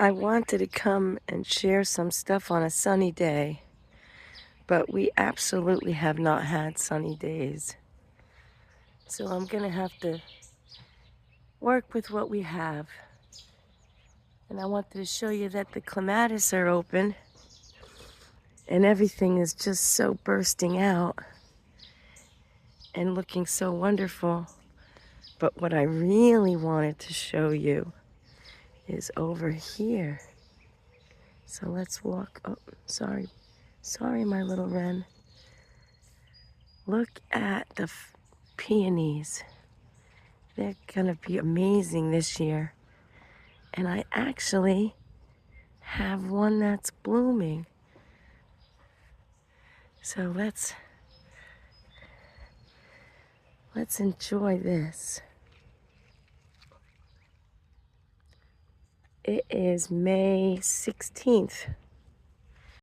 I wanted to come and share some stuff on a sunny day, but we absolutely have not had sunny days. So I'm gonna have to work with what we have. And I wanted to show you that the clematis are open and everything is just so bursting out and looking so wonderful. But what I really wanted to show you is over here. So let's walk. Oh, sorry, my little wren. Look at the peonies. They're gonna be amazing this year. And I actually have one that's blooming. So let's enjoy this. It is May 16th.